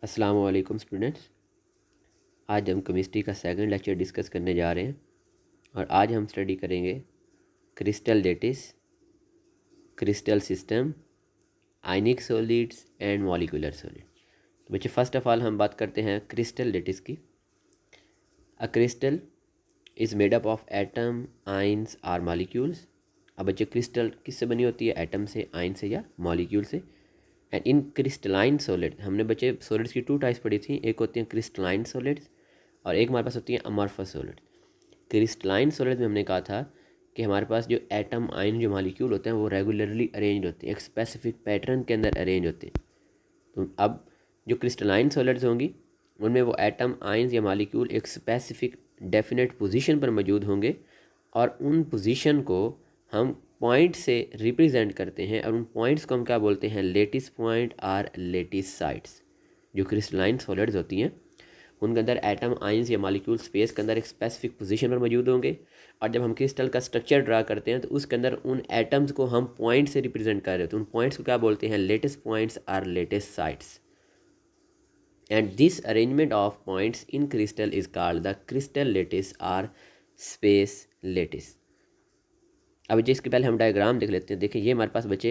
अस्सलाम वालेकुम स्टूडेंट्स। आज हम केमिस्ट्री का सेकंड लेक्चर डिस्कस करने जा रहे हैं और आज हम स्टडी करेंगे crystal lettuce, crystal system, ionic solids and molecular solid. तो बच्चे फर्स्ट ऑफ ऑल हम बात करते हैं क्रिस्टल लेटिस की। A crystal is made up of atom, ions or molecules. अब बच्चे क्रिस्टल किससे बनी होती है? एटम से, आइन से या मॉलिक्यूल से। एंड इन क्रिस्टलाइन सॉलिड, हमने बच्चे सॉलिड्स की टू टाइप्स पढ़ी थी, एक होती हैं क्रिस्टलाइन सॉलिड्स और एक हमारे पास होती है अमॉर्फस सॉलिड। क्रिस्टलाइन सॉलिड में हमने कहा था कि हमारे पास जो एटम, आइन, जो मॉलिक्यूल होते हैं वो रेगुलरली अरेंज होते हैं, एक स्पेसिफिक पैटर्न के अंदर अरेंज होते हैं। तो अब जो क्रिस्टलाइन सॉलिड्स होंगी उनमें वो एटम, आइंस या मॉलिक्यूल एक स्पेसिफिक डेफिनेट पोजीशन पर मौजूद होंगे और उन पोजीशन को हम पॉइंट से रिप्रेजेंट करते हैं और उन पॉइंट्स को हम क्या बोलते हैं? लेटिस पॉइंट और लेटिस साइट्स। जो क्रिस्टलाइन सॉलिड्स होती हैं उनके अंदर एटम, आइंस या मॉलिक्यूल स्पेस के अंदर एक स्पेसिफिक पोजीशन पर मौजूद होंगे और जब हम क्रिस्टल का स्ट्रक्चर ड्रा करते हैं तो उसके अंदर उन एटम्स को हम पॉइंट से रिप्रेजेंट कर रहे होते हैं। उन पॉइंट्स को क्या बोलते हैं? लेटेस्ट पॉइंट्स और latest sites. And this arrangement of points in crystal is called the crystal lattice और स्पेस लेटिस। अब बच्चे इसके पहले हम डायग्राम देख लेते हैं। देखिए ये हमारे पास बच्चे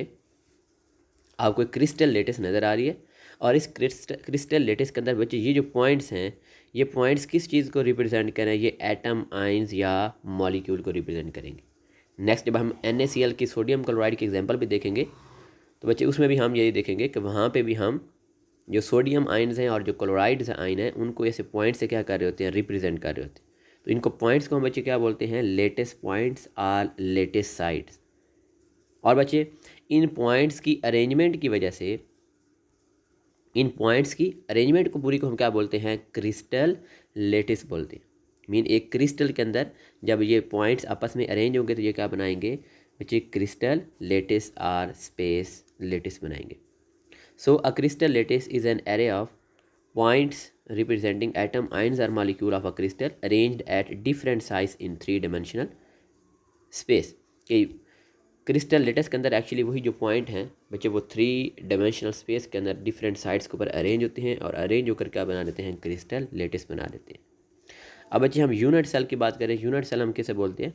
आपको एक क्रिस्टल लेटिस नज़र आ रही है और इस क्रिस्टल लेटिस के अंदर बच्चे ये जो पॉइंट्स हैं, ये पॉइंट्स किस चीज़ को रिप्रेजेंट करें? ये एटम, आइंस या मॉलिक्यूल को रिप्रेजेंट करेंगे। नेक्स्ट जब हम NaCl की, सोडियम क्लोराइड की एग्जांपल भी देखेंगे तो बच्चे उसमें भी हम यही देखेंगे कि वहाँ पे भी हम जो सोडियम आइंस हैं और जो क्लोराइड्स आइन हैं उनको ऐसे पॉइंट से क्या कर रहे होते हैं? रिप्रेजेंट कर रहे होते हैं। तो इनको पॉइंट्स को हम बच्चे क्या बोलते हैं? लेटेस्ट पॉइंट्स और लेटेस्ट साइट्स। और बच्चे इन पॉइंट्स की अरेंजमेंट की वजह से, इन पॉइंट्स की अरेंजमेंट को पूरी को हम क्या बोलते हैं? क्रिस्टल लेटिस बोलते हैं। मीन एक क्रिस्टल के अंदर जब ये पॉइंट्स आपस में अरेंज होंगे तो ये क्या बनाएंगे बच्चे? क्रिस्टल लेटिस और स्पेस लेटिस बनाएंगे। So a crystal lattice is an array of points representing atom, ions और molecule of a crystal arranged at different size in 3 dimensional space. कि क्रिस्टल लेटिस के अंदर एक्चुअली वही जो पॉइंट हैं बच्चे वो 3 डायमेंशनल स्पेस के अंदर डिफरेंट साइड्स के ऊपर अरेंज होते हैं और अरेंज होकर क्या बना देते हैं? क्रिस्टल लेटिस बना देते हैं। अब बच्चे हम यूनिट सेल की बात करें, यूनिट सेल हम कैसे बोलते हैं?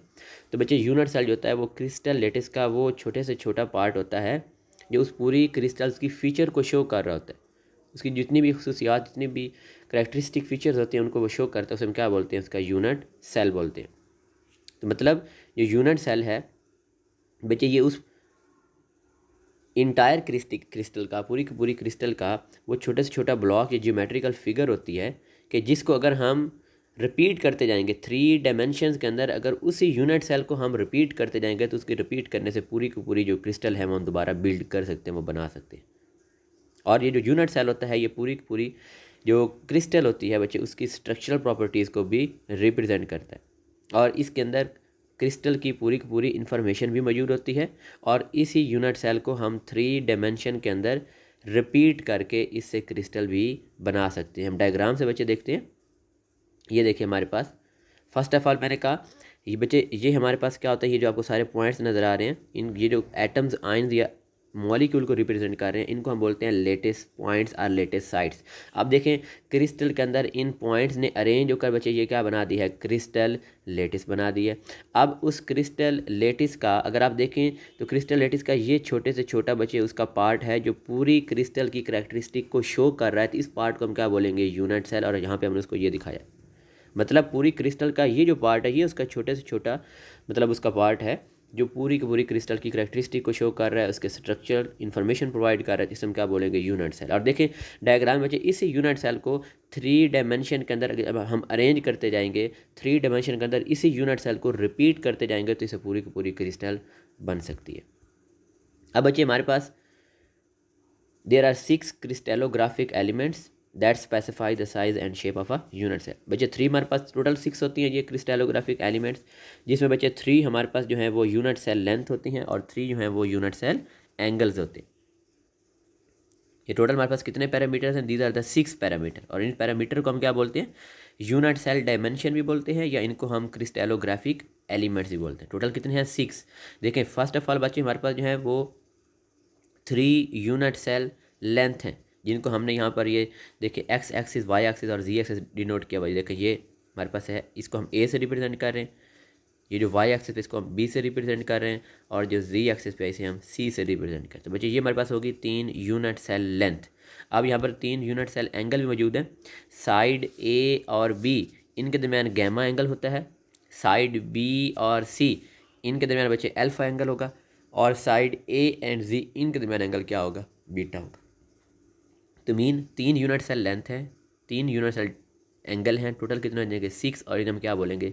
तो बच्चे यूनिट सेल जो होता है वो क्रिस्टल लेटिस का वो छोटे से छोटा पार्ट होता है जो उस पूरी क्रिस्टल्स की फीचर को शो कर रहा होता है। उसकी जितनी भी खसूसियात, जितनी भी करेक्टरिस्टिक फीचर्स होते हैं उनको वो शो करता है, उसे हम क्या बोलते हैं? उसका यूनिट सेल बोलते हैं। तो मतलब जो यूनिट सेल है बच्चे ये उस इंटायर क्रिस्टल का, पूरी की पूरी क्रिस्टल का वो छोटे से छोटा ब्लॉक या ज्योमेट्रिकल फिगर होती है कि जिसको अगर हम रिपीट करते जाएंगे 3 डायमेंशंस के अंदर, अगर उसी यूनिट सेल को हम रिपीट करते जाएंगे तो उसकी रिपीट करने से पूरी की पूरी जो क्रिस्टल है वो हम दोबारा बिल्ड कर सकते हैं, वो बना सकते हैं। और ये जो यूनिट सेल होता है ये पूरी की पूरी जो क्रिस्टल होती है बच्चे उसकी स्ट्रक्चरल प्रॉपर्टीज़ को भी रिप्रेजेंट करता है और इसके अंदर क्रिस्टल की पूरी इंफॉर्मेशन भी मौजूद होती है और इसी यूनिट सेल को हम 3 डायमेंशन के अंदर रिपीट करके इससे क्रिस्टल भी बना सकते हैं। हम डायग्राम से बच्चे देखते हैं। ये देखिए हमारे पास फर्स्ट ऑफ ऑल मैंने कहा ये बच्चे ये हमारे पास क्या होता है? ये जो आपको सारे पॉइंट्स नज़र आ रहे हैं, इन ये जो एटम्स, आइंस या मॉलिक्यूल को रिप्रेजेंट कर रहे हैं, इनको हम बोलते हैं लेटेस्ट पॉइंट्स और लेटेस्ट साइट्स। अब देखें क्रिस्टल के अंदर इन पॉइंट्स ने अरेंज होकर बच्चे ये क्या बना दिया है? क्रिस्टल लेटिस बना दी है। अब उस क्रिस्टल लेटिस का अगर आप देखें तो क्रिस्टल लेटिस का ये छोटे से छोटा बच्चे उसका पार्ट है जो पूरी क्रिस्टल की करेक्टरिस्टिक को शो कर रहा है। तो इस पार्ट को हम क्या बोलेंगे? Unit cell. और यहाँ पर हमने उसको ये दिखाया, मतलब पूरी क्रिस्टल का ये जो पार्ट है ये उसका छोटे से छोटा मतलब उसका पार्ट है जो पूरी की पूरी क्रिस्टल की करेक्टरिस्टिक को शो कर रहा है, उसके स्ट्रक्चर इन्फॉर्मेशन प्रोवाइड कर रहा है, जिसे हम क्या बोलेंगे? Unit cell. और देखें डायग्राम में इस यूनिट सेल को 3 डायमेंशन के अंदर अब हम अरेंज करते जाएंगे, 3 डायमेंशन के अंदर इसी यूनिट सेल को रिपीट करते जाएंगे तो इसे पूरी की पूरी क्रिस्टल बन सकती है। अब बच्चे हमारे पास there are 6 crystallographic elements that specify the size and shape of a unit cell. बच्चे 3 हमारे पास टोटल 6 होती हैं ये क्रिस्टेलोग्राफिक एलिमेंट्स, जिसमें बच्चे 3 हमारे पास जो है वो यूनिट सेल लेंथ होती हैं और 3 जो है वो यूनिट सेल एंगल्स होते हैं। ये टोटल हमारे पास कितने पैरामीटर्स हैं? These are the 6 parameter. और इन पैरामीटर को हम क्या बोलते हैं? यूनिट सेल डायमेंशन भी बोलते हैं या इनको हम क्रिस्टेलोग्राफिक एलिमेंट्स भी बोलते हैं। टोटल कितने हैं? 6। देखें फर्स्ट ऑफ ऑल बच्चे हमारे पास जो है वो 3 यूनिट सेल लेंथ हैं जिनको हमने यहाँ पर ये देखिए एक्स एक्सिस, वाई एक्सिस और जी एक्सिस डिनोट किया हुआ है। देखिए ये हमारे पास है, इसको हम ए से रिप्रेजेंट कर रहे हैं, ये जो वाई एक्सिस पे इसको हम बी से रिप्रेजेंट कर रहे हैं, और जो जी एक्सिस पे इसे हम सी से रिप्रेजेंट करते हैं। तो बच्चे ये हमारे पास होगी 3 यूनिट सेल लेंथ। अब यहाँ पर 3 यूनिट सेल एंगल भी मौजूद है। साइड ए और बी इनके दरमियान गैमा एंगल होता है, साइड बी और सी इनके दरमियान बच्चे अल्फा एंगल होगा, और साइड ए एंड जी इनके दरमियान एंगल क्या होगा, बीटा होगा। तो मीन 3 यूनिट सेल लेंथ है, 3 यूनिट सेल एंगल हैं, टोटल कितने हो जाएंगे 6, और इन्हें हम क्या बोलेंगे,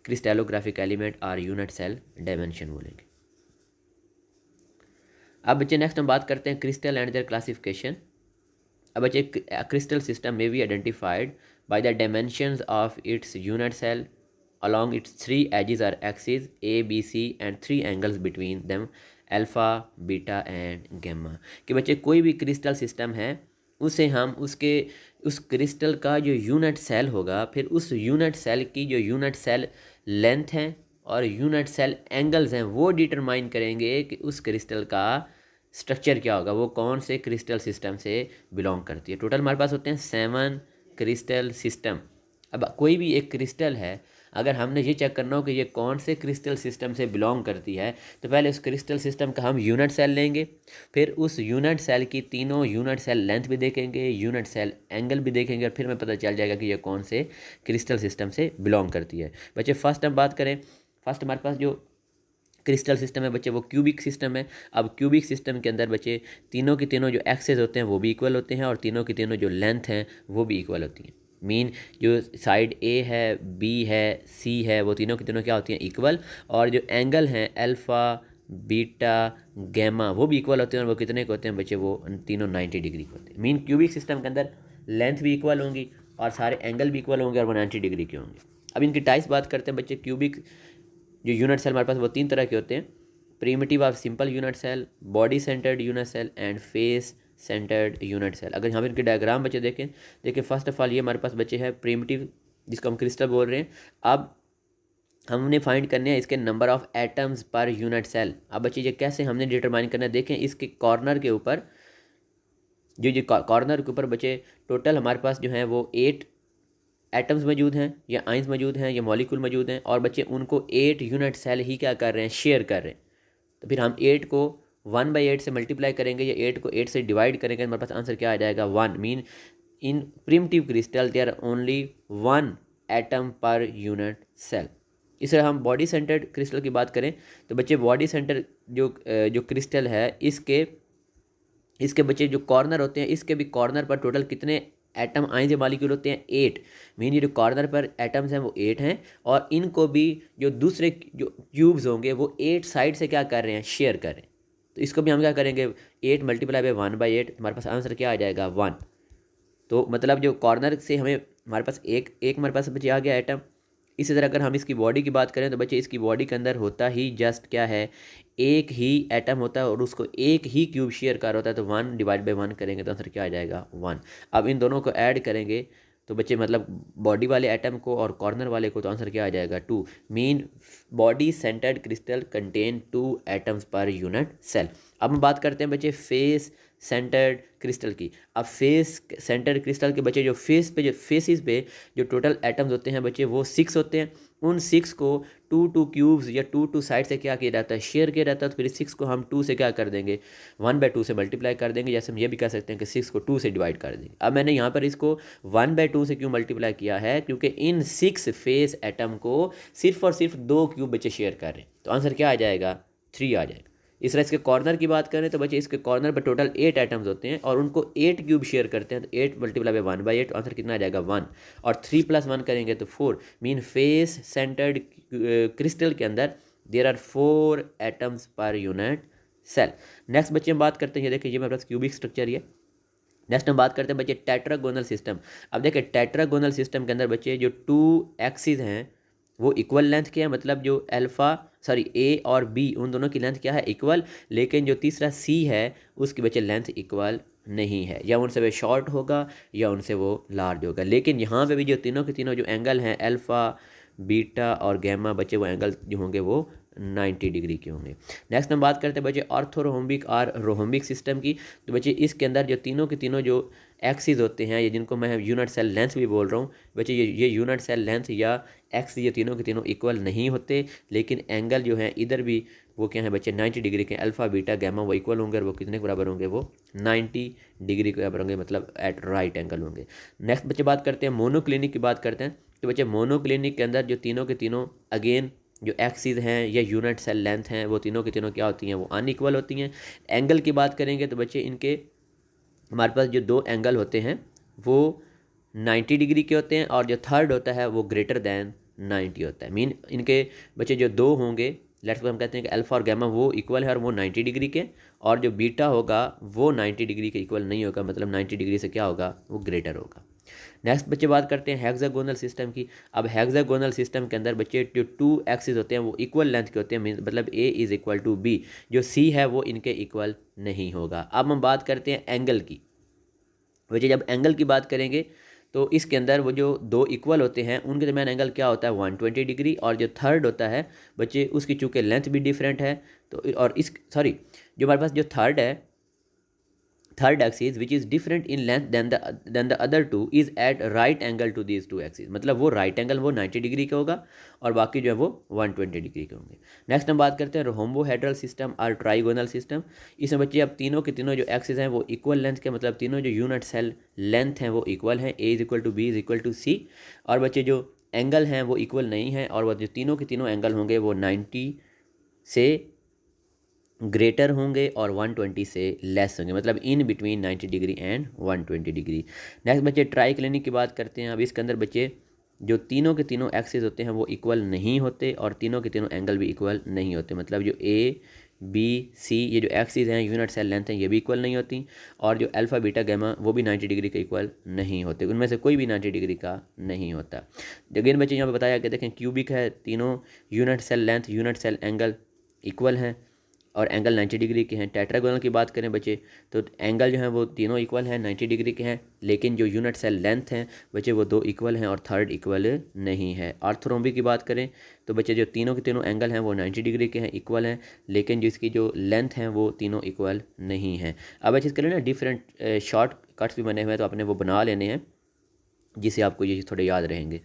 क्रिस्टलोग्राफिक एलिमेंट और यूनिट सेल डायमेंशन बोलेंगे। अब बच्चे नेक्स्ट हम बात करते हैं क्रिस्टल एंड देयर क्लासिफिकेशन। अब बच्चे क्रिस्टल सिस्टम में be identified by the dimensions of its unit cell along its 3 edges or axes A, B, C and 3 angles between them alpha, beta and gamma. कि बच्चे कोई भी crystal system है उसे हम उसके उस क्रिस्टल का जो यूनिट सेल होगा, फिर उस यूनिट सेल की जो यूनिट सेल लेंथ है और यूनिट सेल एंगल्स हैं वो डिटरमाइन करेंगे कि उस क्रिस्टल का स्ट्रक्चर क्या होगा, वो कौन से क्रिस्टल सिस्टम से बिलोंग करती है। टोटल हमारे पास होते हैं 7 क्रिस्टल सिस्टम। अब कोई भी एक क्रिस्टल है, अगर हमने ये चेक करना हो कि ये कौन से क्रिस्टल सिस्टम से बिलोंग करती है, तो पहले उस क्रिस्टल सिस्टम का हम यूनिट सेल लेंगे, फिर उस यूनिट सेल की तीनों यूनिट सेल लेंथ भी देखेंगे, यूनिट सेल एंगल भी देखेंगे, और फिर हमें पता चल जाएगा कि ये कौन से क्रिस्टल सिस्टम से बिलोंग करती है। बच्चे फर्स्ट हम बात करें, फर्स्ट हमारे पास जो क्रिस्टल सिस्टम है बच्चे वो क्यूबिक सिस्टम है। अब क्यूबिक सिस्टम के अंदर बच्चे तीनों की तीनों जो एक्सेस होते हैं वो भी इक्वल होते हैं, और तीनों की तीनों जो लेंथ हैं वो भी इक्वल होती हैं। मीन जो साइड ए है, बी है, सी है, वो तीनों की तीनों क्या होती हैं, इक्वल, और जो एंगल हैं अल्फ़ा, बीटा, गैमा वो भी इक्वल होते हैं, और वो कितने के होते हैं बच्चे, वो तीनों 90 डिग्री के होते हैं। मीन क्यूबिक सिस्टम के अंदर लेंथ भी इक्वल होंगी और सारे एंगल भी इक्वल होंगे और वो 90 डिग्री के होंगे। अब इनकी टाइप्स बात करते हैं बच्चे। क्यूबिक जो यूनिट सेल हमारे पास वो 3 तरह के होते हैं, primitive of simple unit cell, body centred unit cell and face centred unit cell. अगर यहाँ पर इनके डायग्राम बच्चे देखें, देखिए फर्स्ट ऑफ ऑल ये हमारे पास बच्चे है प्रीमिटिव, जिसको हम क्रिस्टल बोल रहे हैं। अब हमने फाइंड करने हैं इसके number of atoms per unit cell. अब बच्चे ये कैसे हमने डिटरमाइन करना है, देखें इसके कॉर्नर के ऊपर जो कॉर्नर के ऊपर बच्चे टोटल हमारे पास जो है वो 8 एटम्स मौजूद हैं, या आइंस मौजूद हैं, या मॉलिक्यूल मौजूद हैं, और बच्चे उनको 8 यूनिट सेल ही क्या कर रहे हैं, शेयर कर रहे हैं। तो फिर हम 8 को 1/8 से मल्टीप्लाई करेंगे, या 8 को 8 से डिवाइड करेंगे, हमारे पास आंसर क्या आ जाएगा, 1। Mean in primitive crystal there are only 1 atom per unit cell. इस तरह हम बॉडी सेंटर्ड क्रिस्टल की बात करें तो बच्चे बॉडी सेंटर जो क्रिस्टल है इसके बच्चे जो कॉर्नर होते हैं, इसके भी कॉर्नर पर टोटल कितने एटम आइंस या मॉलिक्यूल होते हैं, 8। मीन ये जो कॉर्नर पर एटम्स हैं वो 8 हैं, और इनको भी जो दूसरे जो क्यूब्स होंगे वो 8 साइड से क्या कर रहे हैं, शेयर कर रहे हैं। तो इसको भी हम क्या करेंगे, 8 मल्टीप्लाई बाय 1/8, हमारे पास आंसर क्या आ जाएगा, 1। तो मतलब जो कॉर्नर से हमारे पास एक हमारे पास बच्चे आ गया एटम। इसी तरह अगर हम इसकी बॉडी की बात करें तो बच्चे इसकी बॉडी के अंदर होता ही जस्ट क्या है, एक ही एटम होता है, और उसको एक ही क्यूब शेयर कर होता है। तो 1/1 करेंगे तो आंसर क्या आ जाएगा, 1। अब इन दोनों को ऐड करेंगे तो बच्चे मतलब बॉडी वाले एटम को और कॉर्नर वाले को, तो आंसर क्या आ जाएगा, 2। Mean body centred crystal contain 2 atoms per unit cell. अब हम बात करते हैं बच्चे फेस सेंटर्ड क्रिस्टल की। अब फेस सेंटर्ड क्रिस्टल के बच्चे जो फेसिस पे जो टोटल एटम्स होते हैं बच्चे वो 6 होते हैं। उन 6 को 2 क्यूब्स या 2 साइड से क्या किया जाता है, शेयर किया जाता है। तो फिर 6 को हम 2 से क्या कर देंगे, 1/2 से मल्टीप्लाई कर देंगे। जैसे हम ये भी कह सकते हैं कि 6 को 2 से डिवाइड कर देंगे। अब मैंने यहाँ पर इसको 1/2 से क्यों मल्टीप्लाई किया है, क्योंकि इन 6 फेस एटम को सिर्फ और सिर्फ 2 क्यूब बच्चे शेयर कर रहे हैं। तो आंसर क्या आ जाएगा, 3 आ जाएगा। इस तरह इसके कॉर्नर की बात करें तो बच्चे इसके कॉर्नर पर टोटल 8 एटम्स होते हैं, और उनको 8 क्यूब शेयर करते हैं। तो 8 मल्टीप्लाई बाय 1/8, आंसर कितना आ जाएगा, 1। और 3 + 1 करेंगे तो 4। मीन फेस सेंटर्ड क्रिस्टल के अंदर there are 4 atoms per unit cell. Next बच्चे हम बात करते हैं, ये देखिए ये मेरे पास क्यूबिक स्ट्रक्चर है। नेक्स्ट हम बात करते हैं बच्चे टेट्रागोनल सिस्टम। अब देखिए टेट्रागोनल सिस्टम के अंदर बच्चे जो 2 एक्सिस हैं वो इक्वल लेंथ के हैं, मतलब जो ए और बी उन दोनों की लेंथ क्या है, इक्वल। लेकिन जो तीसरा सी है उसकी बच्चे लेंथ इक्वल नहीं है, या उनसे वो शॉर्ट होगा या उनसे वो लार्ज होगा। लेकिन यहाँ पे भी जो तीनों के तीनों जो एंगल हैं अल्फ़ा, बीटा और गैमा बच्चे वो एंगल जो होंगे वो 90 डिग्री के होंगे। नेक्स्ट हम बात करते हैं बच्चे ऑर्थोरोम्बिक और रोम्बिक सिस्टम की। तो बच्चे इसके अंदर जो तीनों के तीनों जो एक्सिस होते हैं, ये जिनको मैं यूनिट सेल लेंथ भी बोल रहा हूँ बच्चे, ये यूनिट सेल लेंथ या एक्स ये तीनों के तीनों इक्वल नहीं होते, लेकिन एंगल जो है इधर भी वो क्या है बच्चे 90 डिग्री के, अल्फा बीटा गैमा वो इक्वल होंगे और वो कितने के बराबर होंगे, वो 90 डिग्री के बराबर होंगे, मतलब एट राइट एंगल होंगे। नेक्स्ट बच्चे बात करते हैं मोनोक्लिनिक की बात करते हैं। तो बच्चे मोनोक्लिनिक के अंदर जो तीनों के तीनों अगेन जो एक्सिस हैं या यूनिट सेल लेंथ हैं वो तीनों के तीनों क्या होती हैं, वो अनइक्वल होती हैं। एंगल की बात करेंगे तो बच्चे इनके हमारे पास जो दो एंगल होते हैं वो 90 डिग्री के होते हैं और जो थर्ड होता है वो ग्रेटर दैन 90 होता है। मीन इनके बच्चे जो दो होंगे, लेट्स सपोज हम कहते हैं कि अल्फा और गैमा वो इक्वल है और वो 90 डिग्री के, और जो बीटा होगा वो 90 डिग्री के इक्वल नहीं होगा, मतलब 90 डिग्री से क्या होगा, वो ग्रेटर होगा। नेक्स्ट बच्चे बात करते हैं हेक्सागोनल सिस्टम की। अब हेक्सागोनल सिस्टम के अंदर बच्चे जो टू एक्सिस होते हैं वो इक्वल लेंथ के होते हैं, मीन मतलब ए इज इक्वल टू बी, जो सी है वो इनके इक्वल नहीं होगा। अब हम बात करते हैं एंगल की। बच्चे जब एंगल की बात करेंगे तो इसके अंदर वो जो दो इक्वल होते हैं उनके दरमियान एंगल क्या होता है, 120 डिग्री, और जो थर्ड होता है बच्चे उसकी चूँकि लेंथ भी डिफरेंट है तो, और इस सॉरी जो हमारे पास जो थर्ड है, third axis which is different in length than the other two is at right angle to these two axes, मतलब वो right angle वो 90 डिग्री का होगा और बाकी जो है वो 120 डिग्री के होंगे। नेक्स्ट हम बात करते हैं रोम्बोहेड्रल सिस्टम और ट्राइगोनल सिस्टम। इसमें बच्चे अब तीनों के तीनों जो एक्सिस हैं वो इक्वल लेंथ के, मतलब तीनों जो यूनिट सेल लेंथ हैं वो इक्वल हैं, A is equal to B is equal to C, और बच्चे जो एंगल हैं वो इक्वल नहीं हैं, और वो जो तीनों के तीनों एंगल होंगे वो 90 से ग्रेटर होंगे और 120 से लेस होंगे, मतलब in between 90 degree and 120 degree. Next बच्चे ट्राई क्लिनिक की बात करते हैं। अब इसके अंदर बच्चे जो तीनों के तीनों एक्सिस होते हैं वो इक्वल नहीं होते और तीनों के तीनों एंगल भी इक्वल नहीं होते, मतलब जो ए बी सी ये जो एक्सिस हैं यूनिट सेल लेंथ हैं ये भी इक्वल नहीं होती, और जो अल्फा बीटा गैमा वो भी 90 डिग्री के इक्वल नहीं होते, उनमें से कोई भी 90 डिग्री का नहीं होता। अगेन बच्चे यहाँ पे बताया कि देखें क्यूबिक है, तीनों unit cell length unit cell angle equal हैं और एंगल 90 डिग्री के हैं। टेट्रागोनल की बात करें बच्चे तो एंगल जो हैं वो तीनों इक्वल हैं 90 डिग्री के हैं, लेकिन जो यूनिट सेल लेंथ हैं बच्चे वो दो इक्वल हैं और थर्ड इक्वल नहीं है। ऑर्थोरोम्बिक की बात करें तो बच्चे जो तीनों के तीनों एंगल हैं वो 90 डिग्री के हैं, इक्वल हैं, लेकिन जिसकी जो लेंथ हैं वो तीनों इक्वल नहीं है। अब अच्छे इसके लिए ना डिफरेंट शॉर्ट कट्स भी बने हुए हैं तो आपने वो बना लेने हैं जिससे आपको ये थोड़े याद रहेंगे।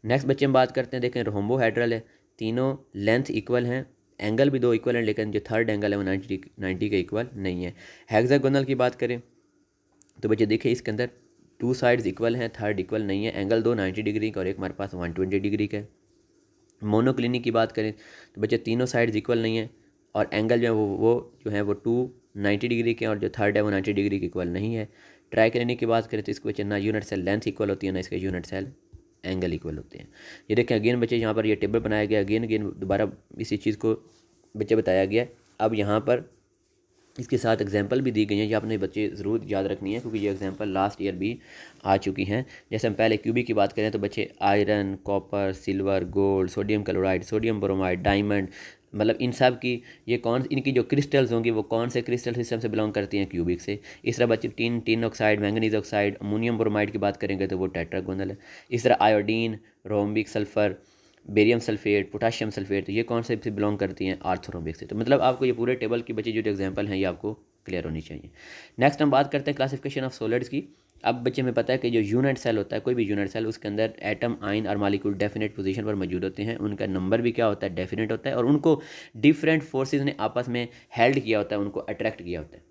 नेक्स्ट बच्चे हम बात करते हैं, देखें रोम्बोहेड्रल है, तीनों लेंथ इक्वल हैं, एंगल भी दो इक्वल हैं, लेकिन जो थर्ड एंगल है वो 90 के इक्वल नहीं है। हेक्सागोनल की बात करें तो बच्चे देखिए इसके अंदर टू साइड्स इक्वल हैं, थर्ड इक्वल नहीं है, एंगल दो 90 डिग्री का और एक हमारे पास 120 डिग्री का है। मोनोक्लिनिक की बात करें तो बच्चे तीनों साइड्स इक्वल नहीं है और एंगल जो है वो जो है वो 90 डिग्री के और जो थर्ड है वो 90 डिग्री के इक्वल नहीं है। ट्राइक्लिनिक की बात करें तो इसके बच्चे ना यूनिट सेल लेंथ इक्वल होती है ना इसके यूनिट सेल एंगल इक्वल होते हैं। ये देखें अगेन बच्चे यहाँ पर ये टेबल बनाया गया, अगेन दोबारा इसी चीज़ को बच्चे बताया गया। अब यहाँ पर इसके साथ एग्जांपल भी दी गई हैं, ये आपने बच्चे ज़रूर याद रखनी है क्योंकि ये एग्जांपल लास्ट ईयर भी आ चुकी हैं। जैसे हम पहले क्यूबिक की बात करें तो बच्चे iron, copper, silver, gold, sodium chloride, sodium bromide, diamond, मतलब इन सब की ये कौन इनकी जो क्रिस्टल्स होंगी वो कौन से क्रिस्टल सिस्टम से बिलोंग करती हैं, क्यूबिक से। इस तरह बच्चे tin oxide, manganese oxide, ammonium bromide की बात करेंगे तो वो टेट्रागोनल है। इस तरह iodine, rhombic, sulphur, barium sulphate, potassium sulphate, तो ये कौन से से बिलोंग करती हैं, आर्थोरोम्बिक से। तो मतलब आपको ये पूरे टेबल की बच्चे जो एग्जांपल हैं ये आपको क्लियर होनी चाहिए। नेक्स्ट हम बात करते हैं क्लासिफिकेशन ऑफ सॉलिड्स की। अब बच्चे में पता है कि जो यूनिट सेल होता है, कोई भी यूनिट सेल, उसके अंदर एटम, आयन और मॉलिक्यूल डेफिनेट पोजीशन पर मौजूद होते हैं, उनका नंबर भी क्या होता है, डेफिनेट होता है, और उनको डिफरेंट फोर्सेज ने आपस में हेल्ड किया होता है, उनको अट्रैक्ट किया होता है।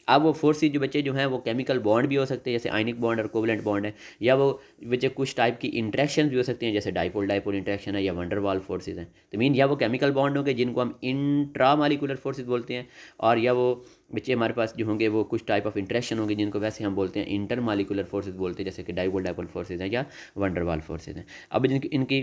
अब वो फोर्सेज जो बच्चे जो हैं वो केमिकल बॉन्ड भी हो सकते हैं जैसे आयनिक बॉन्ड और कोवलेंट बॉन्ड है, या वो बच्चे कुछ टाइप की इंट्रैक्शन भी हो सकती हैं जैसे डाइपोल इंट्रैक्शन है या वंडरवाल फोर्सेज हैं। तो मीन या वो केमिकल बॉन्ड होंगे जिनको हम इंट्रामालिकुलर फोर्सेज बोलते हैं, और या वो बच्चे हमारे पास जो होंगे वो कुछ टाइप ऑफ इंट्रैक्शन होंगे जिनको वैसे हम बोलते हैं इंटरमालिकुलर फोर्सेज बोलते हैं, जैसे कि डाइपोल फोर्सेज हैं या वंडरवाल फोर्सेज हैं। अब इनकी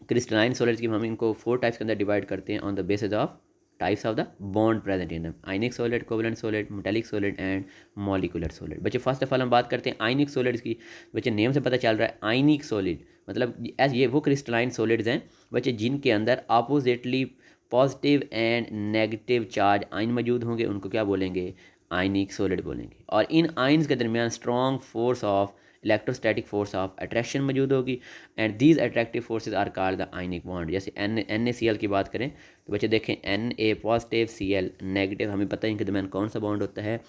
क्रिस्टलाइन सॉलिड्स की हम इनको 4 टाइप्स के अंदर डिवाइड करते हैं on the basis of types of the bond present in ionic solid, covalent solid, metallic solid and molecular solid. बच्चे फर्स्ट ऑफ ऑल हम बात करते हैं आयनिक सॉलिड्स की। बच्चे नेम से पता चल रहा है आयनिक सॉलिड मतलब ये वो क्रिस्टलाइन सॉलिड्स हैं बच्चे जिनके अंदर oppositely positive and negative charge ion मौजूद होंगे, उनको क्या बोलेंगे, आयनिक सॉलिड बोलेंगे। और इन आयन्स के दरमियान strong force of electrostatic force of attraction मौजूद होगी, and these attractive forces are called the ionic bond. जैसे NaCl की बात करें तो बच्चे देखें Na पॉजिटिव Cl नेगेटिव, हमें पता है इनके दरमियान कौन सा बॉन्ड होता है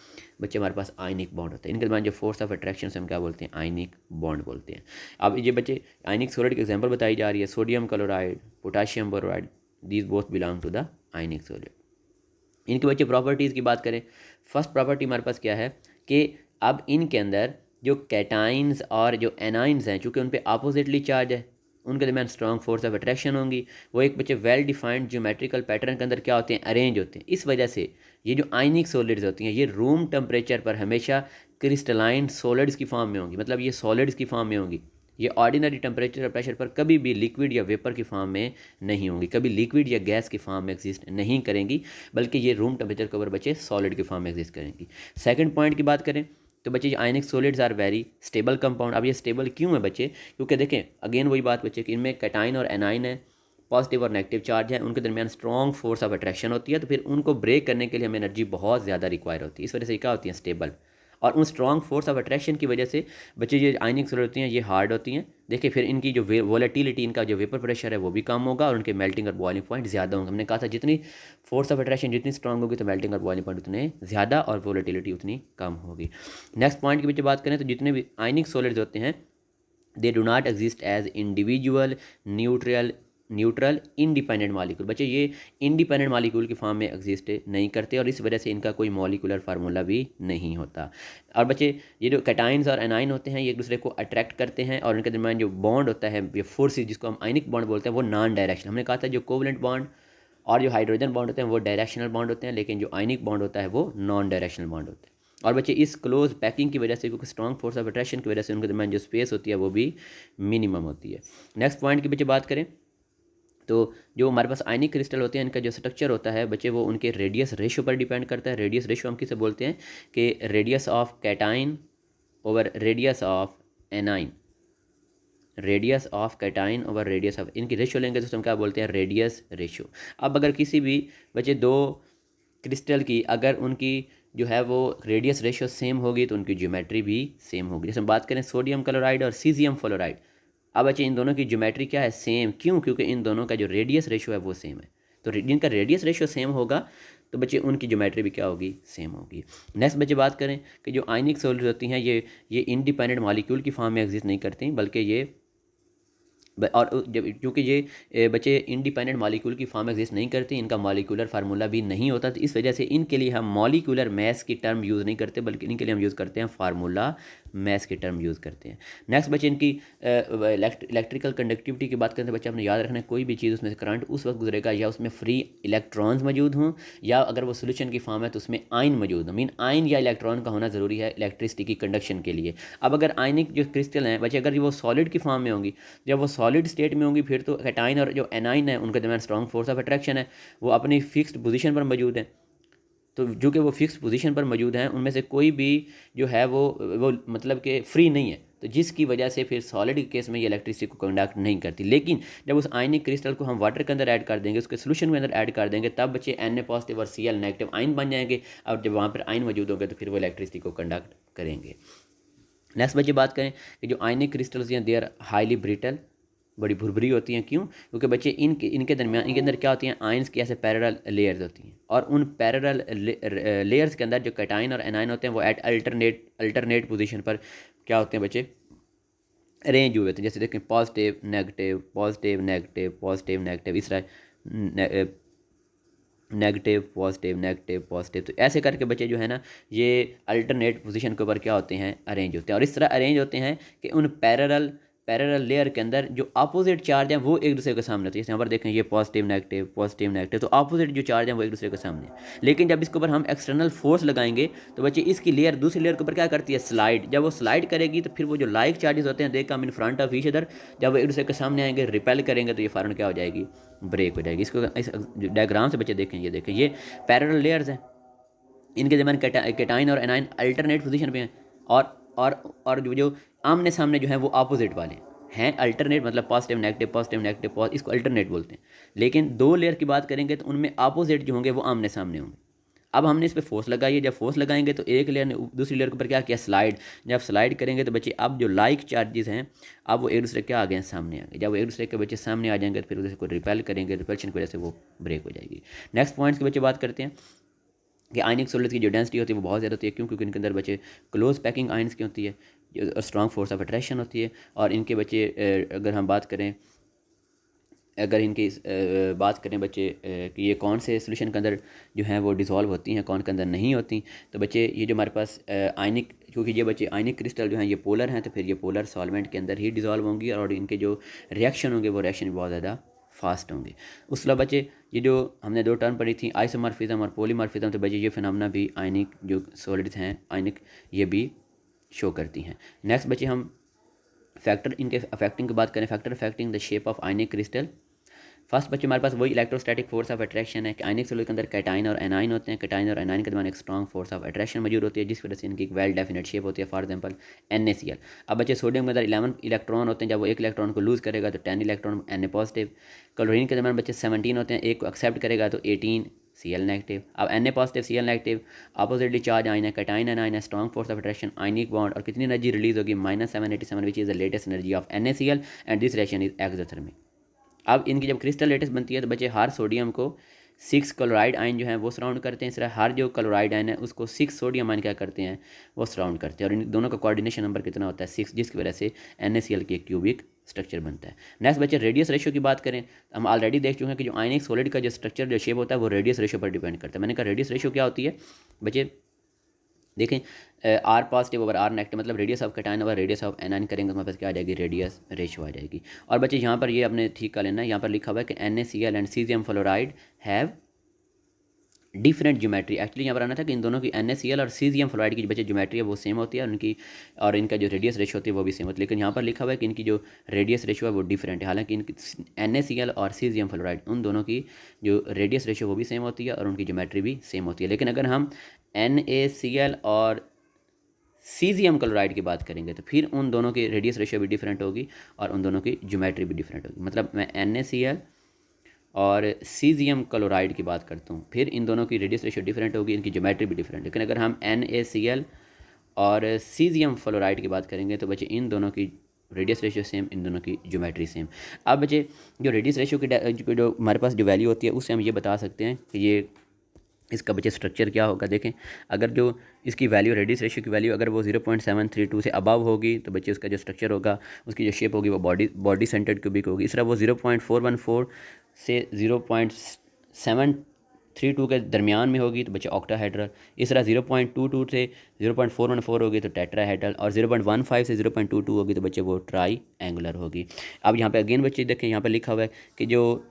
बच्चे, हमारे पास आयनिक बॉन्ड होता है। इनके दरमियान जो फोर्स ऑफ अट्रैक्शन से हम क्या बोलते हैं, आयनिक बॉन्ड बोलते हैं। अब ये बच्चे आयनिक सॉलिड की एग्जांपल बताई जा रही है, sodium chloride, potassium boride, these both belong to the ionic solid. इनके बच्चे प्रॉपर्टीज़ की बात करें, फर्स्ट प्रॉपर्टी हमारे पास क्या है कि अब इनके अंदर जो कैटाइन्स और जो एनाइन्स हैं, चूँकि उन पे अपोजिटली चार्ज है, उनके दरमियान स्ट्रॉन्ग फोर्स ऑफ अट्रैक्शन होंगी, वो एक बच्चे वेल डिफाइंड ज्योमेट्रिकल पैटर्न के अंदर क्या होते हैं, अरेंज होते हैं। इस वजह से ये जो आयनिक सॉलिड्स होती हैं ये रूम टेम्परेचर पर हमेशा क्रिस्टलाइन सॉलिड्स की फॉर्म में होंगी, मतलब ये सॉलिड्स की फॉर्म में होंगी। ये ऑर्डिनरी टेम्परेचर और प्रेशर पर कभी भी लिक्विड या वेपर की फॉर्म में नहीं होंगी, कभी लिक्विड या गैस की फॉर्म में एग्जिस्ट नहीं करेंगी, बल्कि ये रूम टेम्परेचर के ऊपर बच्चे सॉलिड की फॉर्म में एग्जिस्ट करेंगी। सेकंड पॉइंट की बात करें तो बच्चे ionic solids are very stable compound. अब ये स्टेबल क्यों है बच्चे, क्योंकि देखें अगेन वही बात बच्चे कि इनमें कैटाइन और एनाइन है, पॉजिटिव और नेगेटिव चार्ज है, उनके दरमियान स्ट्रॉन्ग फोर्स ऑफ अट्रैक्शन होती है, तो फिर उनको ब्रेक करने के लिए हमें एनर्जी बहुत ज़्यादा रिक्वायर होती है। इस वजह से क्या होती हैं, स्टेबल। और उन स्ट्रॉन्ग फोर्स ऑफ अट्रैक्शन की वजह से बच्चे ये आयनिक सॉलिड होती हैं ये हार्ड होती हैं। देखिए फिर इनकी जो वोलेटिलिटी, इनका जो वेपर प्रेशर है वो भी कम होगा और उनके मेल्टिंग और बॉइलिंग पॉइंट ज़्यादा होंगे। हमने कहा था जितनी फोर्स ऑफ अट्रैक्शन जितनी स्ट्रॉन्ग होगी तो मेल्टिंग और बॉइलिंग पॉइंट उतने ज़्यादा और वोलेटिलिटी उतनी कम होगी। नेक्स्ट पॉइंट की बच्चे बात करें तो जितने भी आयनिक सॉलिड्स होते हैं they do not exist as individual neutral independent molecule. बच्चे ये इंडिपेंडेंट मॉलिक्यूल की फॉर्म में एग्जिस्ट नहीं करते और इस वजह से इनका कोई मॉलिक्यूलर फार्मूला भी नहीं होता। और बच्चे ये जो कैटाइन्स और एनाइन होते हैं ये एक दूसरे को अट्रैक्ट करते हैं और इनके दरमियान जो बॉन्ड होता है, ये फोर्सेस जिसको हम आयनिक बॉन्ड बोलते हैं, वो नॉन डायरेक्शनल। हमने कहा था जो कोवलेंट बॉन्ड और जो हाइड्रोजन बॉन्ड होते हैं वो डायरेक्शनल बॉन्ड होते हैं, लेकिन जो आयनिक बॉन्ड होता है वो नॉन डायरेक्शनल बॉन्ड होता है। और बच्चे इस क्लोज पैकिंग की वजह से, क्योंकि स्ट्रॉन्ग फोर्स ऑफ अट्रैक्शन की वजह से उनके दरमियान जो स्पेस होती है वो भी मिनिमम होती है। नेक्स्ट पॉइंट की बच्चे बात करें तो जो हमारे पास आयनिक क्रिस्टल होते हैं इनका जो स्ट्रक्चर होता है बच्चे वो उनके रेडियस रेशियो पर डिपेंड करता है। रेडियस रेशियो हम किसे बोलते हैं कि radius of cation over radius of A9, radius of cation over radius of, इनकी रेशियो लेंगे तो हम क्या बोलते हैं, रेडियस रेशियो। अब अगर किसी भी बच्चे दो क्रिस्टल की अगर उनकी जो है वो रेडियस रेशियो सेम होगी तो उनकी ज्योमेट्री भी सेम होगी। जैसे हम बात करें सोडियम क्लोराइड और सीजियम फ्लोराइड, अब बच्चे इन दोनों की ज्योमेट्री क्या है, सेम। क्यों, क्योंकि इन दोनों का जो रेडियस रेशियो है वो सेम है। तो जिनका रेडियस रेशियो सेम होगा तो बच्चे उनकी ज्योमेट्री भी क्या होगी, सेम होगी। नेक्स्ट बच्चे बात करें कि जो आयनिक सॉलिड्स होती हैं ये इंडिपेंडेंट मॉलिक्यूल की फॉर्म में एग्जिस्ट नहीं करती, बल्कि ये और जब क्योंकि ये बच्चे इंडिपेंडेंट मॉलिक्यूल की फॉर्म एग्जिस्ट नहीं करती, इनका मॉलिक्यूलर फार्मूला भी नहीं होता, तो इस वजह से इनके लिए हम मॉलिक्यूलर मैस की टर्म यूज़ नहीं करते, बल्कि इनके लिए हम यूज़ करते हैं फार्मूला मैस की टर्म यूज़ करते हैं। नेक्स्ट बच्चे इनकी इलेक्ट्रिकल कंडक्टिविटी की बात करते हैं। बच्चे आपने याद रखना है कोई भी चीज़ उसमें से करंट उस वक्त गुजरेगा या उसमें फ्री इलेक्ट्रॉन्स मौजूद हों या अगर वो सोल्यूशन की फॉर्म है तो उसमें आयन मौजूद हो। मीन आयन या इलेक्ट्रॉन का होना ज़रूरी है इलेक्ट्रिसिटी की कंडक्शन के लिए। अब अगर आयनिक जो क्रिस्टल हैं बच्चे अगर वो सॉलिड की फॉर्म में होंगी, जब वो सॉलिड स्टेट में होंगी फिर तो कैटाइन और जो एनाइन है उनके दरमियान स्ट्रॉन्ग फोर्स ऑफ अट्रैक्शन है, वो अपनी फिक्स्ड पोजीशन पर मौजूद है। तो जो कि वो फिक्स पोजीशन पर मौजूद हैं उनमें से कोई भी जो है वो मतलब कि फ्री नहीं है, तो जिसकी वजह से फिर सॉलिड के केस में ये इलेक्ट्रिसिटी को कंडक्ट नहीं करती। लेकिन जब उस आयनिक क्रिस्टल को हम वाटर के अंदर ऐड कर देंगे, उसके सोल्यूशन के अंदर ऐड कर देंगे, तब बच्चे Na पॉजिटिव और Cl नेगेटिव आयन बन जाएंगे। और जब वहाँ पर आयन मौजूद होंगे तो फिर वो इलेक्ट्रिसिटी को कंडक्ट करेंगे। नेक्स्ट बच्चे बात करें कि जो आयनिक क्रिस्टल्स हैं दे आर हाईली ब्रिटल, बड़ी भुरभुरी होती हैं। क्यों, क्योंकि बच्चे इनके दरमियान इनके अंदर क्या होती हैं, आयंस की ऐसे पैरेलल लेयर्स होती हैं और उन पैरेलल लेयर्स के अंदर जो कैटाइन और एनाइन होते हैं वो एट अल्टरनेट पोजीशन पर क्या होते हैं बच्चे, अरेंज हुए होते हैं। जैसे देखें positive negative positive negative positive negative, इस तरह नेगेटिव पॉजिटिव नेगेटिव पॉजिटिव। तो ऐसे करके बच्चे जो है ना ये अल्टरनेट पोजीशन के ऊपर क्या होते हैं, अरेंज होते हैं। और इस तरह अरेंज होते हैं कि उन पैरेलल लेयर के अंदर जो अपोजिट चार्ज हैं वो एक दूसरे के सामने होते हैं। जैसे यहाँ पर देखें ये पॉजिटिव नेगेटिव, तो अपोजिट जो चार्ज हैं वो एक दूसरे के सामने हैं। लेकिन जब इसके ऊपर हम एक्सटर्नल फोर्स लगाएंगे तो बच्चे इसकी लेयर दूसरी लेयर के ऊपर क्या करती है, स्लाइड। जब वो स्लाइड करेगी तो फिर वो जो लाइक चार्जेस होते हैं they come in front of each other, जब वो एक दूसरे के सामने आएंगे रिपेल करेंगे तो ये फॉरन क्या हो जाएगी, ब्रेक हो जाएगी। इसको इस डायग्राम से बच्चे देखें, ये पैरेलल लेयर्स हैं, इनके दरमियान कैटाइन और एनाइन अल्टरनेट पोजीशन पे हैं और जो आमने सामने जो है वो अपोजिट वाले हैं। अल्टरनेट मतलब पॉजिटिव नेगेटिव इसको अल्टरनेट बोलते हैं। लेकिन दो लेयर की बात करेंगे तो उनमें अपोजिट जो होंगे वो आमने सामने होंगे। अब हमने इस पर फोर्स लगाई है, जब फोर्स लगाएंगे तो एक लेयर ने दूसरी लेयर के ऊपर क्या किया, स्लाइड। जब स्लाइड करेंगे तो बच्चे अब जो लाइक चार्जेस हैं अब वो एक दूसरे के आ गए हैं, सामने आ गए। जब वो एक दूसरे के बच्चे सामने आ जाएंगे तो फिर उसे को रिपेल करेंगे, रिपल्शन की वजह से वो ब्रेक हो जाएगी। नेक्स्ट पॉइंट्स की बच्चे बात करते हैं कि आयनिक सॉलिड्स की जो डेंसिटी होती है वो बहुत ज़्यादा होती है, क्यों? क्योंकि इनके अंदर बच्चे क्लोज पैकिंग आयन्स की होती है, जो स्ट्रॉन्ग फोर्स ऑफ अट्रैक्शन होती है। और इनके बच्चे अगर हम बात करें, अगर इनकी बात करें बच्चे कि ये कौन से सोल्यूशन के अंदर जो हैं वो डिज़ोल्व होती हैं, कौन के अंदर नहीं होती, तो बच्चे ये जो हमारे पास आयनिक, क्योंकि ये बच्चे आयनिक क्रिस्टल जो हैं ये पोलर हैं, तो फिर ये पोलर सॉल्वेंट के अंदर ही डिज़ोल्व होंगी और इनके जो रिएक्शन होंगे वो रिएक्शन बहुत ज़्यादा फास्ट होंगे। उसके अलावा बच्चे ये जो हमने दो टर्म पढ़ी थी, आइसोमॉर्फिज्म और पॉलीमॉर्फिज्म, तो बच्चे ये फिनोमेना भी आयनिक जो सॉलिड्स हैं आयनिक ये भी शो करती हैं। नेक्स्ट बच्चे हम फैक्टर इनके अफेक्टिंग की बात करें, factor affecting the shape of ionic crystal. First बच्चे हमारे पास वही इलेक्ट्रोस्टैटिक फोर्स ऑफ अट्रैक्शन है कि आयनिक सॉलिड के अंदर कैटाइन और एनाइन होते हैं। कैटाइन और एनाइन के दरमियान एक स्ट्रॉन्ग फोर्स ऑफ अट्रैक्शन मौजूद होती है, जिस वजह से इनकी एक वेल डेफिनेट शेप होती है, फॉर एग्जांपल NaCl। अब बच्चे सोडियम के अंदर 11 इलेक्ट्रॉन होते हैं, जब वो एक इलेक्ट्रॉन को लूज़ करेगा तो 10 इलेक्ट्रॉन Na पॉजिटिव। क्लोरीन के दरमियान बच्चे 17 होते हैं, एक को एक्सेप्ट करेगा तो 18 Cl नेगेटिव। अब Na positive Cl negative oppositely charge आइन है, कैटाइन एनाइन है, strong force of attraction, ionic bond, और कितनी एनर्जी रिलीज होगी, -787, which is the latest energy of NaCl and this reaction is exothermic. अब इनकी जब क्रिस्टल लेटिस बनती है तो बच्चे हर सोडियम को 6 क्लोराइड आयन जो हैं वो सराउंड करते हैं, इस तरह हर जो क्लोराइड आयन है उसको 6 सोडियम आयन क्या करते हैं, वो सराउंड करते हैं। और इन दोनों का कोऑर्डिनेशन नंबर कितना होता है, 6, जिसकी वजह से NaCl की एक क्यूबिक स्ट्रक्चर बनता है। नेक्स्ट बच्चे रेडियस रेशियो की बात करें, हम ऑलरेडी देख चुके हैं कि जो आयनिक सॉलिड का जो स्ट्रक्चर जो शेप होता है वो रेडियस रेशियो पर डिपेंड करता है। मैंने कहा रेडियस रेशियो क्या होती है बच्चे, देखें R positive over R negative, मतलब radius of cation over radius of anion करेंगे तो हमारे पास क्या आ जाएगी, रेडियस रेशियो आ जाएगी। और बच्चे यहाँ पर ये अपने ठीक कर लेना है, यहाँ पर लिखा हुआ है कि NaCl and caesium fluoride have different geometry. Actually यहाँ पर आना था कि इन दोनों की NaCl और सीजियम फ्लोराइड की बच्चे ज्योमेट्री है वो सेम होती है, उनकी और इनका जो रेडियस रेशियो होती है वो भी सेम होती है। लेकिन यहाँ पर लिखा हुआ है कि इनकी जो रेडियस रेशियो है वो डिफरेंट है। हालांकि इनकी NaCl और सीजियम फ्लोराइड उन दोनों की जो रेडियस रेशियो वो भी सेम होती है और उनकी ज्योमेट्री भी सेम होती है। लेकिन अगर हम NaCl और सीजियम क्लोराइड की बात करेंगे तो फिर उन दोनों की रेडियस रेशियो भी डिफरेंट होगी और उन दोनों की ज्योमेट्री भी डिफरेंट होगी। मतलब मैं NaCl और सीजियम क्लोराइड की बात करता हूँ, फिर इन दोनों की रेडियस रेशियो डिफरेंट होगी, इनकी ज्योमेट्री भी डिफरेंट। लेकिन अगर हम NaCl और सीजियम फ्लोराइड की बात करेंगे तो बच्चे इन दोनों की रेडियस रेशियो सेम, इन दोनों की ज्योमेट्री सेम। अब बच्चे जो रेडियस रेशियो की जो हमारे पास जो वैल्यू होती है उससे हम ये बता सकते हैं कि ये इसका बच्चे स्ट्रक्चर क्या होगा। देखें अगर जो इसकी वैल्यू रेडियस रेशियो की वैल्यू अगर वो 0.732 से अबव होगी तो बच्चे उसका जो स्ट्रक्चर होगा, उसकी जो शेप होगी वो बॉडी सेंटर्ड क्यूबिक होगी। इस तरह वो 0.414 से 0.732 के दरमियान में होगी तो बच्चे ऑक्टाहेड्रल। इस तरह 0.22 से 0.414 होगी तो टेट्राहेड्रल, और 0.15 से 0.22 होगी तो बच्चे वो ट्राई एंगुलर होगी। अब यहाँ पे अगेन बच्चे देखें, यहाँ पे लिखा हुआ है कि जो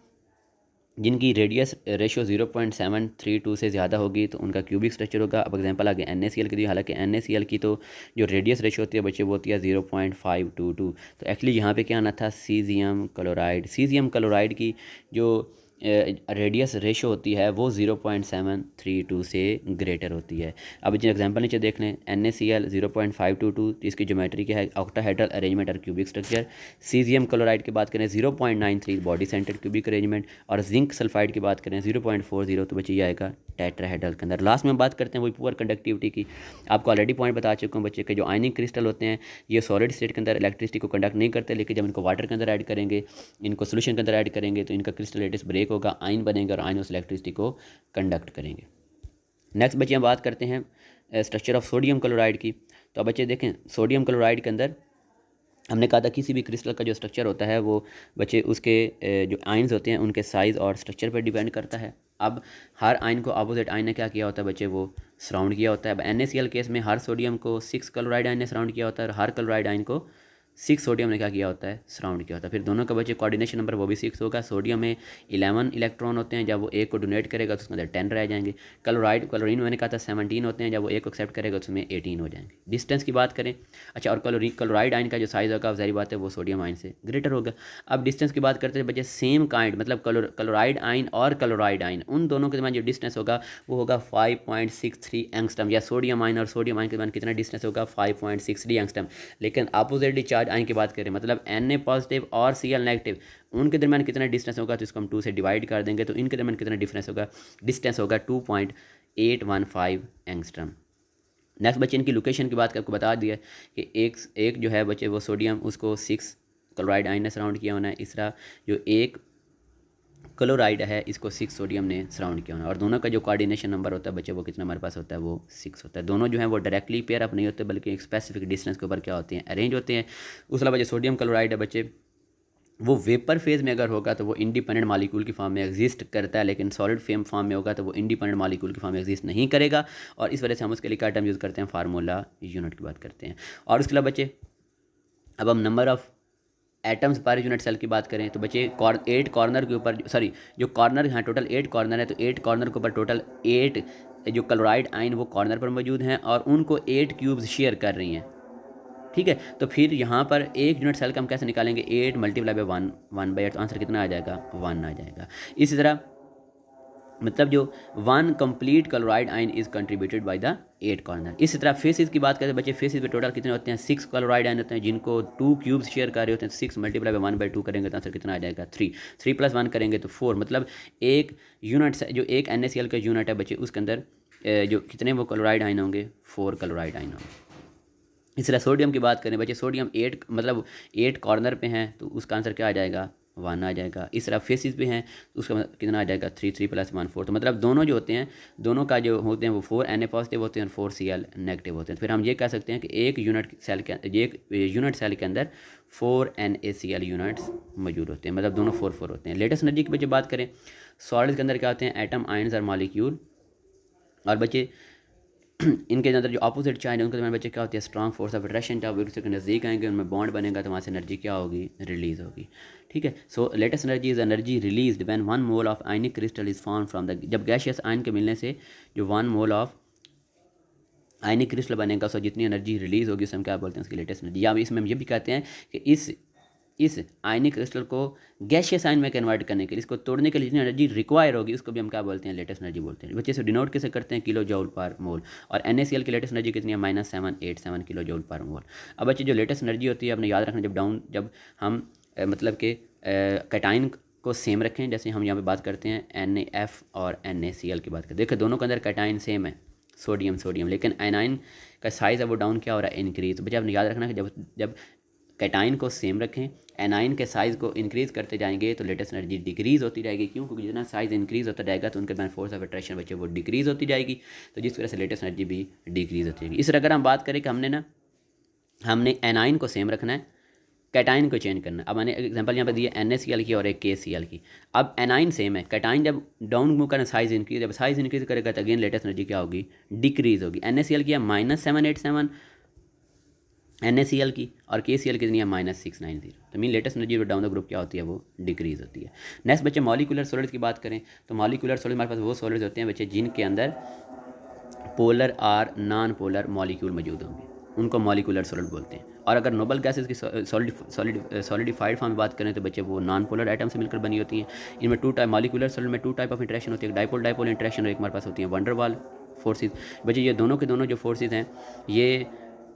जिनकी रेडियस रेशियो 0.732 से ज़्यादा होगी तो उनका क्यूबिक स्ट्रक्चर होगा। अब एग्जांपल आगे NaCl की दी, हालांकि NaCl की तो जो रेडियस रेशियो होती है बच्चे वो होती है 0.522। तो एक्चुअली यहाँ पे क्या आना था, सीजियम क्लोराइड। सीजियम क्लोराइड की जो रेडियस रेशियो होती है वो 0.732 से ग्रेटर होती है। अब जिन एग्जांपल नीचे देख लें, NaCl 0.522, इसकी ज्योमेट्री क्या है, ऑक्टाहेड्रल अरेंजमेंट और क्यूबिक स्ट्रक्चर। सीजियम क्लोराइड की बात करें 0.93 बॉडी सेंटर्ड क्यूबिक अरेंजमेंट, और जिंक सल्फाइड की बात करें 0.40 तो बच्चे ये आएगा टेट्राहेड्रल के अंदर। लास्ट में बात करते हैं वही पुअर कंडक्टिविटी की। आपको ऑलरेडी पॉइंट बता चुका हूँ बच्चे के जो आयनिक क्रिस्टल होते हैं ये सॉलिड स्टेट के अंदर इलेक्ट्रिसिटी को कंडक्ट नहीं करते, लेकिन जब इनको वाटर के अंदर ऐड करेंगे, इनको सोल्यूशन के अंदर ऐड करेंगे तो इनका क्रिस्टल लेटिस ब्रेक होगा, आयन बनेंगे और आयन उस इलेक्ट्रिसिटी को कंडक्ट करेंगे। नेक्स्ट बच्चे हम बात करते हैं स्ट्रक्चर ऑफ सोडियम क्लोराइड की। तो अब बच्चे देखें सोडियम क्लोराइड के अंदर हमने कहा था किसी भी क्रिस्टल का जो स्ट्रक्चर होता है वो बच्चे उसके जो आयन्स होते हैं उनके साइज़ और स्ट्रक्चर पर डिपेंड करता है। अब हर आयन को अपोजिट आयन ने क्या किया होता है बच्चे, वो सराउंड किया होता है। अब NaCl केस में हर सोडियम को 6 क्लोराइड आयन ने सराउंड किया होता है और हर क्लोराइड आयन को 6 सोडियम ने क्या किया होता है, सराउंड किया होता है। फिर दोनों का बच्चे कोऑर्डिनेशन नंबर वो भी 6 होगा। सोडियम में 11 इलेक्ट्रॉन होते हैं, जब वो एक को डोनेट करेगा तो उसके अंदर 10 रह जाएंगे। क्लोरीन मैंने कहा था 17 होते हैं, जब वो एक को एक्सेप्ट करेगा तो उसमें 18 हो जाएंगे। डिस्टेंस की बात करें, अच्छा, और क्लोराइड आयन का जो साइज़ होगा ज़ाहिर बात है वो सोडियम आयन से ग्रेटर होगा। अब डिस्टेंस की बात करते हैं बच्चे, सेम काइंड मतलब क्लोराइड आयन और क्लोराइड आयन उन दोनों के दरमियान जो डिस्टेंस होगा वो होगा 5.63 एंगस्ट्रम, या सोडियम आयन और सोडियम आयन के दरमियान कितना डिस्टेंस होगा, 5.63 एंगस्ट्रम। लेकिन अपोजिटली चार्ज आयन की बात करें, मतलब Na पॉजिटिव और Cl नेगेटिव, उनके दरमियान कितना डिस्टेंस होगा तो इसको हम 2 से डिवाइड कर देंगे तो इनके दरमियान कितना डिफरेंस होगा, डिस्टेंस होगा 2.11 815 एंगस्ट्रम। नेक्स्ट बच्चे इनकी लोकेशन की बात आपको बता दिया कि एक जो है बच्चे वो सोडियम, उसको 6 क्लोराइड आयन ने सराउंड किया होना है। इस तरह जो एक क्लोराइड है इसको 6 सोडियम ने सराउंड किया होना है। और दोनों का जो कोऑर्डिनेशन नंबर होता है बच्चे वो कितना हमारे पास होता है, वो 6 होता है। दोनों जो है वो डायरेक्टली पेयर अप नहीं होते बल्कि एक स्पेसिफिक डिस्टेंस के ऊपर क्या होते हैं, अरेंज होते हैं। उसके अलावा जो सोडियम क्लोराइड है बच्चे वो वेपर फेज में अगर होगा तो वो इंडिपेंडेंट मालिक्यूल की फॉर्म में एग्जिस्ट करता है, लेकिन सॉलिड फेम फॉर्म में होगा तो वो इंडिपेंडेंट मालिक्यूल की फॉर्म में एग्जिस्ट नहीं करेगा। और इस वजह से हम उसके लिए क्या टर्म यूज़ करते हैं, फार्मूला यूनिट की बात करते हैं। और उसके अलावा बच्चे अब हम number of atoms per unit cell की बात करें तो बच्चे 8 कॉर्नर के ऊपर, सॉरी जो कॉर्नर यहाँ टोटल 8 कॉर्नर है तो 8 कॉर्नर के ऊपर टोटल 8 जो क्लोराइड आयन वो कॉर्नर पर मौजूद हैं और उनको 8 क्यूब्स शेयर कर रही हैं। ठीक है, तो फिर यहाँ पर एक यूनिट सेल का हम कैसे निकालेंगे, 8 मल्टीप्लाई बाई 1/8, तो आंसर कितना आ जाएगा, 1 आ जाएगा। इसी तरह मतलब जो 1 complete chloride ion is contributed by the 8 corner. इसी तरह फेसिस की बात करें बच्चे, फेसिस पे टोटल कितने होते हैं, 6 क्लोराइड आयन होते हैं जिनको 2 क्यूब्स शेयर कर रहे होते हैं। 6 मल्टीप्लाई बाई 1/2 करेंगे तो आंसर कितना आ जाएगा, 3 + 1 करेंगे तो 4। मतलब एक यूनिट जो एक NaCl का यूनिट है बच्चे उसके अंदर जो कितने वो क्लोराइड आयन होंगे, 4 क्लोराइड आयन होंगे। इस तरह सोडियम की बात करें बच्चे, सोडियम 8 कॉर्नर पे हैं तो उसका आंसर क्या आ जाएगा, 1 आ जाएगा। इस तरह फेसिस पे हैं तो उसका कितना आ जाएगा, 3 + 1 4। तो मतलब दोनों जो होते हैं, दोनों का जो होते हैं वो 4 Na पॉजिटिव होते हैं और 4 Cl नेगेटिव होते हैं। फिर हम ये कह सकते हैं कि एक यूनिट सेल के अंदर 4 NaCl यूनिट्स मौजूद होते हैं, मतलब दोनों 4 होते हैं। लेटेस्ट एनर्जी की बच्चे बात करें, सॉलिड के अंदर क्या होते हैं, एटम, आयन्स और मॉलिक्यूल। और बच्चे इनके अंदर जो अपोजिट चार्ज है उनके दरमियान बच्चे क्या होती है, स्ट्रॉन्ग फोर्स ऑफ अट्रैक्शन। जब एक दूसरे के नज़दीक आएंगे उनमें बॉन्ड बनेगा तो वहाँ से एनर्जी क्या होगी, रिलीज़ होगी। ठीक है, so lattice energy is energy released when 1 mole of ionic crystal is form from the, जब गैशियस आयन के मिलने से जो 1 मोल ऑफ आयनिक क्रिस्टल बनेगा उसको जितनी एनर्जी रिलीज़ होगी उसे हम क्या बोलते हैं, उसकी लेटेस्ट एनर्जी। या इसमें हम ये भी कहते हैं कि इस आयनिक क्रिस्टल को गैशियस आयन में कन्वर्ट करने के लिए, इसको तोड़ने के लिए जितनी एनर्जी रिक्वायर होगी उसको भी हम क्या बोलते हैं, लेटेस्ट एनर्जी बोलते हैं। बच्चे से डिनोट कैसे करते हैं, किलो जूल पर मोल। और NaCl की लेटेस्ट एनर्जी कितनी है, -787 किलो जूल पर मोल। अब बच्चे जो लेटेस्ट एनर्जी होती है आपने याद रखना, जब हम मतलब कि कैटाइन को सेम रखें, जैसे हम यहाँ पे बात करते हैं NaF और NaCl की बात करते हैं, देखो दोनों के अंदर कैटाइन सेम है, सोडियम, लेकिन एनाइन का साइज़ है वो डाउन क्या हो रहा है, इंक्रीज। तो बच्चे आपने याद रखना कि जब कैटाइन को सेम रखें, एनाइन के साइज़ को इंक्रीज़ करते जाएंगे तो लेटेस्ट एनर्जी डिक्रीज़ होती जाएगी। क्यों, क्योंकि जितना साइज़ इंक्रीज़ होता जाएगा तो उनके पास फोर्स ऑफ अट्रैक्शन बच्चे वो डिक्रीज़ होती जाएगी, तो जिस वजह से लेटेस्ट एनर्जी भी डिक्रीज़ होती जाएगी। इस तरह अगर हम बात करें कि हमने एनाइन को सेम रखना है, कैटाइन को चेंज करना है। अब मैंने एग्जांपल यहाँ पे दिया NaCl की और एक KCl की। अब एनाइन सेम है, कैटाइन जब डाउन मूव करना साइज़ इंक्रीज, जब साइज़ इंक्रीज करेगा तो अगेन लेटेस्ट एनर्जी क्या होगी, डिक्रीज़ होगी। NaCl की है -787 NaCl की और KCl कितनी है, -690। तो mean latest energy down the group क्या होती है, वो डिक्रीज़ होती है। नेक्स्ट बच्चे मॉलिक्यूलर सॉलिड्स की बात करें तो मॉलिक्यूलर सॉलिड हमारे पास वो सॉलिड्स होते हैं बच्चे जिनके अंदर पोलर और नॉन पोलर मॉलिक्यूल मौजूद होंगे, उनको मॉलिक्यूलर सॉलिड बोलते हैं। और अगर नोबल गैसेस की सॉलिडिफाइड फॉर्म में बात करें तो बच्चे वो नॉन पोलर एटम से मिलकर बनी होती हैं। इनमें 2 टाइप, मॉलिक्यूलर सॉलिड में 2 टाइप ऑफ इंटरेक्शन होती है, डाइपोल इंटरेक्शन, और एक हमारे पास होती है वंडरवाल फोर्सेज। बच्चे ये दोनों के दोनों जो फोर्सेज हैं, ये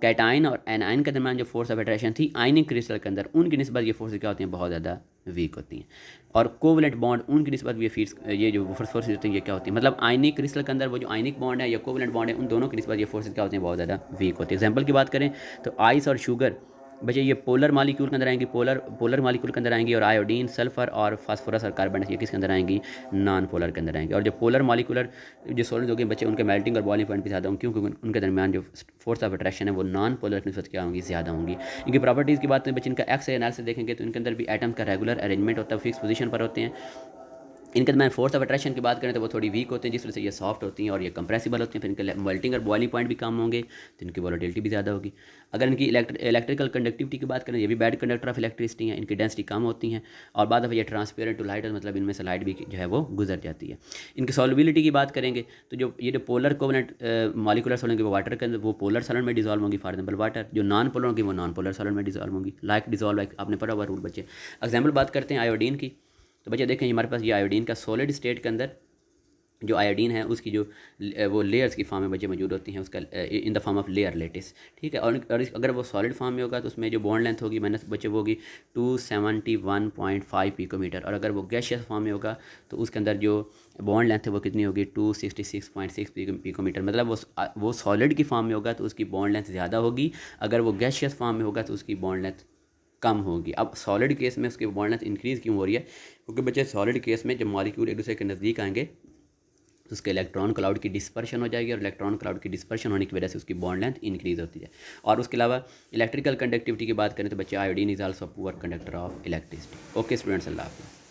कैटाइन और एनाइन के दरमियान जो फोर्स ऑफ अट्रैक्शन थी आयनिक क्रिस्टल के अंदर, उनकी निस्बत ये फोर्सेज क्या होती हैं, बहुत ज़्यादा वीक होती हैं। और कोवलेंट बॉन्ड उनकी निस्बत ये जो फोर्सेज होती हैं ये क्या होती है, मतलब आयनिक क्रिस्टल के अंदर वो जो आयनिक बॉन्ड है या कोवलेंट बॉन्ड है, उन दोनों की निस्बत ये फोर्सेज क्या होती हैं, बहुत ज़्यादा वीक होती है। एग्जाम्पल की बात करें तो आइस और शुगर बच्चे ये पोलर मॉलिक्यूल के अंदर आएंगी, पोलर मॉलिक्यूल के अंदर आएंगी। और आयोडीन, सल्फर और फास्फोरस और कार्बन ये किसके अंदर आएंगी, नॉन पोलर के अंदर आएंगी। और जो पोलर मॉलिक्यूलर जो सॉलिड होंगे बच्चे उनके मेल्टिंग और बॉइलिंग पॉइंट भी ज़्यादा होंगे, क्योंकि उनके दरमियान जो फोर्स ऑफ अट्रैक्शन है वो नॉन पोलर की निस्बत क्या होंगी, ज़्यादा होंगी। इनकी प्रॉपर्टीज़ की बात करें बच्चे, इनका एक्स एनालिसिस देखेंगे तो इनके अंदर भी एटम का रेगुलर अरेंजमेंट होता है, फिक्स पोजीशन पर होते हैं। इनके दरमियान फोर्स ऑफ अट्रैक्शन की बात करें तो वो थोड़ी वीक होते हैं, जिस वजह से ये सॉफ्ट होती हैं और ये कंप्रेसिबल होती हैं। फिर इनके मेल्टिंग और बॉइलिंग पॉइंट भी कम होंगे तो इनकी वोलेटिलिटी भी ज़्यादा होगी। अगर इनकी इलेक्ट्रिकल कंडक्टिविटी की बात करें, ये भी बैड कंडक्टर ऑफ इलेक्ट्रिसिटी हैं, इनकी डेंसिटी कम होती हैं। और बाद में ये ट्रांसपेरेंट टू लाइट, मतलब इनमें से लाइट भी जो है वो गुजर जाती है। इनकी सॉल्युबिलिटी की बात करेंगे तो जो पोलर कोवलेंट मॉलिक्यूलर सॉलिड वो वाटर के अंदर वो पोलर सॉलिड में डिजॉल्व होंगी, फॉर एग्जाम्पल वाटर। जो नॉन पोलर होंगी वो नॉन पोलर सॉलिड में डिजॉल्व होंगी, लाइक डिजॉल्व, आपने पढ़ा हुआ रूल बच्चे। एग्जाम्पल बात करते हैं आयोडीन की, तो बच्चे देखें हमारे पास ये आयोडीन का सॉलिड स्टेट के अंदर जो आयोडीन है उसकी जो वो लेयर्स की फॉर्म में बच्चे मौजूद होती हैं, उसका in the form of layer lattice, ठीक है। और अगर वो सॉलिड फॉर्म में होगा तो उसमें जो बॉन्ड लेंथ होगी माइनस बच्चे वो होगी 271.5 पिकोमीटर। और अगर वो गैशियस फॉर्म में होगा तो उसके अंदर जो बॉन्ड लेंथ है वो कितनी होगी 266.6 पिकोमीटर। मतलब वो सॉलिड की फॉर्म में होगा तो उसकी बॉन्ड लेंथ ज़्यादा होगी, अगर वो गैशियस फॉर्म में होगा तो उसकी बॉन्ड लेंथ कम होगी। अब सॉलिड केस में उसकी बॉन्ड लेंथ इंक्रीज़ क्यों हो रही है? क्योंकि बच्चे सॉलिड केस में जब मॉलिक्यूल एक दूसरे के नज़दीक आएंगे तो उसके इलेक्ट्रॉन क्लाउड की डिस्पर्शन हो जाएगी, और इलेक्ट्रॉन क्लाउड की डिस्पर्शन होने की वजह से उसकी बॉन्ड लेंथ इंक्रीज़ होती है। और उसके अलावा इलेक्ट्रिकल कंडक्टिविटी की बात करें तो बच्चे iodine is also poor conductor of electricity. Okay students, अल्लाह हाफिज़।